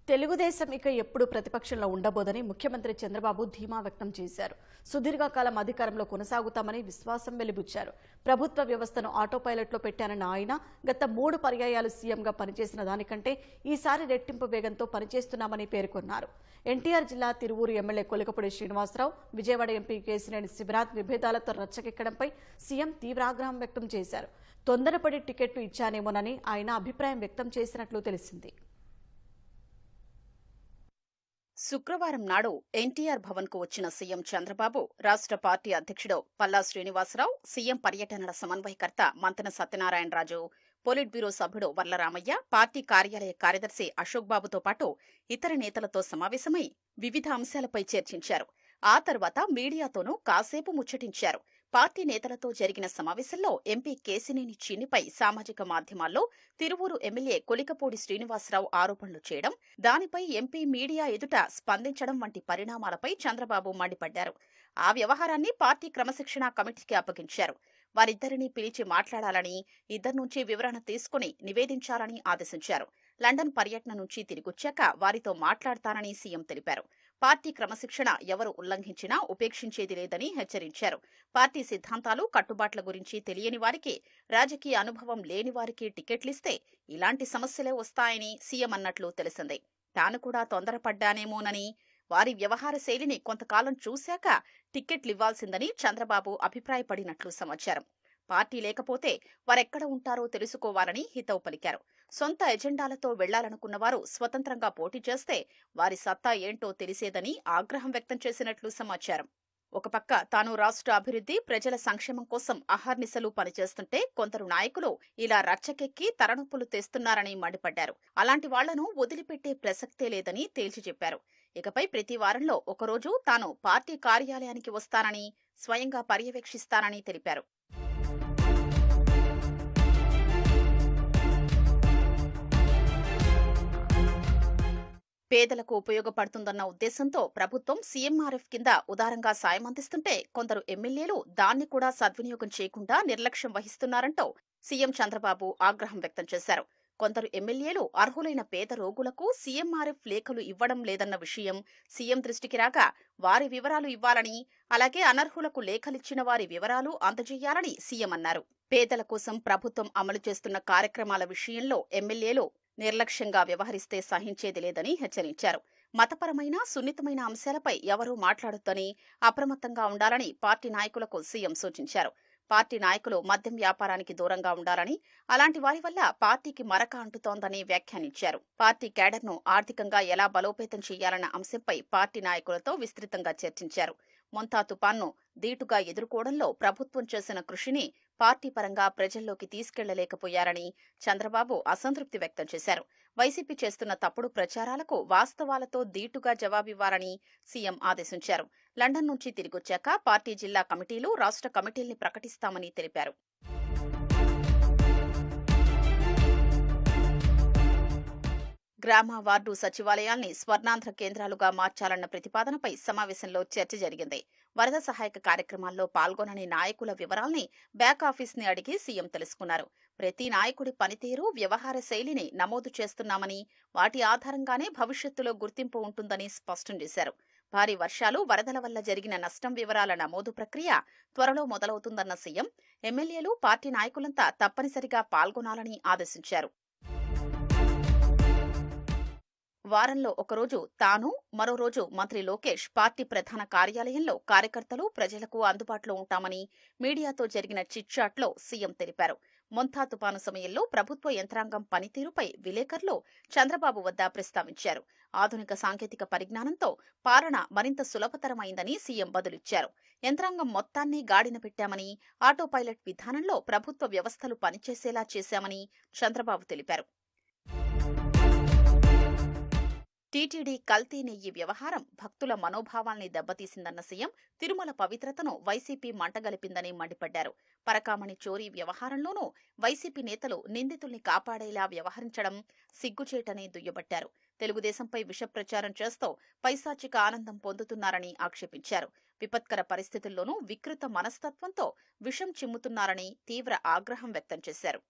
తెలుగుదేశం ఇక ఎప్పుడు ప్రతిపక్షంలో ఉండబోదని ముఖ్యమంత్రి చంద్రబాబు ధీమా వ్యక్తం చేశారు. సుదీర్ఘకాలం అధికారంలో కొనసాగుతామని విశ్వాసం వెలిబుచ్చారు. ప్రభుత్వ వ్యవస్థను ఆటో పైలట్లో పెట్టారన్న ఆయన గత 3 పర్యాయాలు సీఎంగా పనిచేసిన దానికంటే ఈసారి రెట్టింపు వేగంతో పనిచేస్తున్నామని పేర్కొన్నారు. ఎన్టీఆర్ జిల్లా తిరువూరు ఎమ్మెల్యే కొలికపూడి శ్రీనివాసరావు, విజయవాడ ఎంపీ కేశినేని శివనాథ్ విభేదాలతో రచ్చకెక్కడంపై సీఎం తీవ్ర ఆగ్రహం వ్యక్తం చేశారు. తొందరపడి టికెట్లు ఇచ్చానేమోనని ఆయన అభిప్రాయం వ్యక్తం చేసినట్లు తెలిసింది. శుక్రవారం నాడు ఎన్టీఆర్ భవన్ కు వచ్చిన సీఎం చంద్రబాబు, రాష్ట్ర పార్టీ అధ్యక్షుడు పల్లా శ్రీనివాసరావు, సీఎం పర్యటనల సమన్వయకర్త మంతెన సత్యనారాయణరాజు, పోలిట్ బ్యూరో సభ్యుడు వర్లరామయ్య, పార్టీ కార్యాలయ కార్యదర్శి అశోక్ బాబుతో పాటు ఇతర నేతలతో సమావేశమై వివిధ అంశాలపై చర్చించారు. ఆ తర్వాత మీడియాతోనూ కాసేపు ముచ్చటించారు. పార్టీ నేతలతో జరిగిన సమావేశంలో ఎంపీ కేశినేని చిన్నిపై సామాజిక మాధ్యమాల్లో తిరువూరు ఎమ్మెల్యే కొలికపూడి శ్రీనివాసరావు ఆరోపణలు చేయడం, దానిపై ఎంపీ మీడియా ఎదుట స్పందించడం వంటి పరిణామాలపై చంద్రబాబు మండిపడ్డారు. ఆ వ్యవహారాన్ని పార్టీ క్రమశిక్షణా కమిటీకి అప్పగించారు. వారిద్దరినీ పిలిచి మాట్లాడాలని, ఇద్దరి నుంచి వివరణ తీసుకుని నివేదించాలని ఆదేశించారు. లండన్ పర్యటన నుంచి తిరిగొచ్చాక వారితో మాట్లాడతానని సీఎం తెలిపారు. పార్టీ క్రమశిక్షణ ఎవరు ఉల్లంఘించినా ఉపేక్షించేది లేదని హెచ్చరించారు. పార్టీ సిద్ధాంతాలు, కట్టుబాట్ల గురించి తెలియని వారికి, రాజకీయ అనుభవం లేని వారికి టికెట్లిస్తే ఇలాంటి సమస్యలే వస్తాయని సీఎం అన్నట్లు తెలిసింది. తాను కూడా తొందరపడ్డానేమోనని, వారి వ్యవహార శైలిని కొంతకాలం చూశాక టిక్కెట్లివ్వాల్సిందని చంద్రబాబు అభిప్రాయపడినట్లు సమాచారం. పార్టీ లేకపోతే వారెక్కడ ఉంటారో తెలుసుకోవాలని హితవు పలికారు. సొంత ఎజెండాలతో వెళ్లాలనుకున్న వారు స్వతంత్రంగా పోటీ చేస్తే వారి సత్తా ఏంటో తెలిసేదని ఆగ్రహం వ్యక్తం చేసినట్లు సమాచారం. ఒక పక్క తాను రాష్ట్ర అభివృద్ధి, ప్రజల సంక్షేమం కోసం అహర్నిశలు పనిచేస్తుంటే కొందరు నాయకులు ఇలా రచ్చకెక్కి తలనొప్పులు తెస్తున్నారని మండిపడ్డారు. అలాంటి వాళ్లను వదిలిపెట్టే ప్రసక్తే లేదని తేల్చి చెప్పారు. ఇకపై ప్రతి వారంలో ఒకరోజు తాను పార్టీ కార్యాలయానికి వస్తానని, స్వయంగా పర్యవేక్షిస్తానని తెలిపారు. పేదలకు ఉపయోగపడుతుందన్న ఉద్దేశంతో ప్రభుత్వం సీఎంఆర్ఎఫ్ కింద ఉదారంగా సాయం అందిస్తుంటే కొందరు ఎమ్మెల్యేలు దాన్ని కూడా సద్వినియోగం చేయకుండా నిర్లక్ష్యం వహిస్తున్నారంటూ సీఎం చంద్రబాబు ఆగ్రహం వ్యక్తం చేశారు. కొందరు ఎమ్మెల్యేలు అర్హులైన పేద రోగులకు సీఎంఆర్ఎఫ్ లేఖలు ఇవ్వడం లేదన్న విషయం సీఎం దృష్టికి రాగా వారి వివరాలు ఇవ్వాలని, అలాగే అనర్హులకు లేఖలిచ్చిన వారి వివరాలు అందజేయాలని సీఎం అన్నారు. పేదల కోసం ప్రభుత్వం అమలు చేస్తున్న కార్యక్రమాల విషయంలో ఎమ్మెల్యేలు నిర్లక్ష్యంగా వ్యవహరిస్తే సహించేది లేదని హెచ్చరించారు. మతపరమైన, సున్నితమైన అంశాలపై ఎవరూ మాట్లాడొద్దని, అప్రమత్తంగా ఉండాలని పార్టీ నాయకులకు సీఎం సూచించారు. పార్టీ నాయకులు మద్యం వ్యాపారానికి దూరంగా ఉండాలని, అలాంటి వారి వల్ల పార్టీకి మరక అంటుతోందని వ్యాఖ్యానించారు. పార్టీ కేడర్ను ఆర్థికంగా ఎలా బలోపేతం చేయాలన్న అంశంపై పార్టీ నాయకులతో విస్తృతంగా చర్చించారు. మొంతా తుపాన్ను ధీటుగా ఎదుర్కోవడంలో ప్రభుత్వం చేసిన కృషిని పార్టీ పరంగా ప్రజల్లోకి తీసుకెళ్లలేకపోయారని చంద్రబాబు అసంతృప్తి వ్యక్తం చేశారు. వైసీపీ చేస్తున్న తప్పుడు ప్రచారాలకు వాస్తవాలతో ధీటుగా జవాబివ్వాలని సీఎం ఆదేశించారు. లండన్ నుంచి తిరిగొచ్చాక పార్టీ జిల్లా కమిటీలు, రాష్ట్ర కమిటీల్ని ప్రకటిస్తామని తెలిపారు. గ్రామ, వార్డు సచివాలయాల్ని స్వర్ణాంధ్ర కేంద్రాలుగా మార్చాలన్న ప్రతిపాదనపై సమావేశంలో చర్చ జరిగింది. వరద సహాయక కార్యక్రమాల్లో పాల్గొనని నాయకుల వివరాల్ని బ్యాక్ ఆఫీస్ ని అడిగి సీఎం తెలుసుకున్నారు. ప్రతి నాయకుడి పనితీరు, వ్యవహార శైలిని నమోదు చేస్తున్నామని, వాటి ఆధారంగానే భవిష్యత్తులో గుర్తింపు ఉంటుందని స్పష్టం చేశారు. భారీ వర్షాలు, వరదల వల్ల జరిగిన నష్టం వివరాల నమోదు ప్రక్రియ త్వరలో మొదలవుతుందన్న సీఎం ఎమ్మెల్యేలు, పార్టీ నాయకులంతా తప్పనిసరిగా పాల్గొనాలని ఆదేశించారు. వారంలో ఒకరోజు తాను, మరో రోజు మంత్రి లోకేష్ పార్టీ ప్రధాన కార్యాలయంలో కార్యకర్తలు, ప్రజలకు అందుబాటులో ఉంటామని మీడియాతో జరిగిన చిట్చాట్లో సీఎం తెలిపారు. మొంతా తుపాను సమయంలో ప్రభుత్వ యంత్రాంగం పనితీరుపై విలేకరులు చంద్రబాబు వద్ద ప్రస్తావించారు. ఆధునిక సాంకేతిక పరిజ్ఞానంతో పాలన మరింత సులభతరమైందని సీఎం బదులిచ్చారు. యంత్రాంగం మొత్తాన్ని గాడిన పెట్టామని, ఆటో పైలట్ విధానంలో ప్రభుత్వ వ్యవస్థలు పనిచేసేలా చేశామని చంద్రబాబు తెలిపారు. టీటీడీ కల్తీ నెయ్యి వ్యవహారం భక్తుల మనోభావాల్ని దెబ్బతీసిందన్న సీఎం తిరుమల పవిత్రతను వైసీపీ మంటగలిపిందని మండిపడ్డారు. పరకామణి చోరీ వ్యవహారంలోనూ వైసీపీ నేతలు నిందితుల్ని కాపాడేలా వ్యవహరించడం సిగ్గుచేటని దుయ్యబట్టారు. తెలుగుదేశంపై విష ప్రచారం చేస్తూ పైశాచిక ఆనందం పొందుతున్నారని ఆక్షేపించారు. విపత్కర పరిస్థితుల్లోనూ వికృత మనస్తత్వంతో విషం చిమ్ముతున్నారని తీవ్ర ఆగ్రహం వ్యక్తం చేశారు.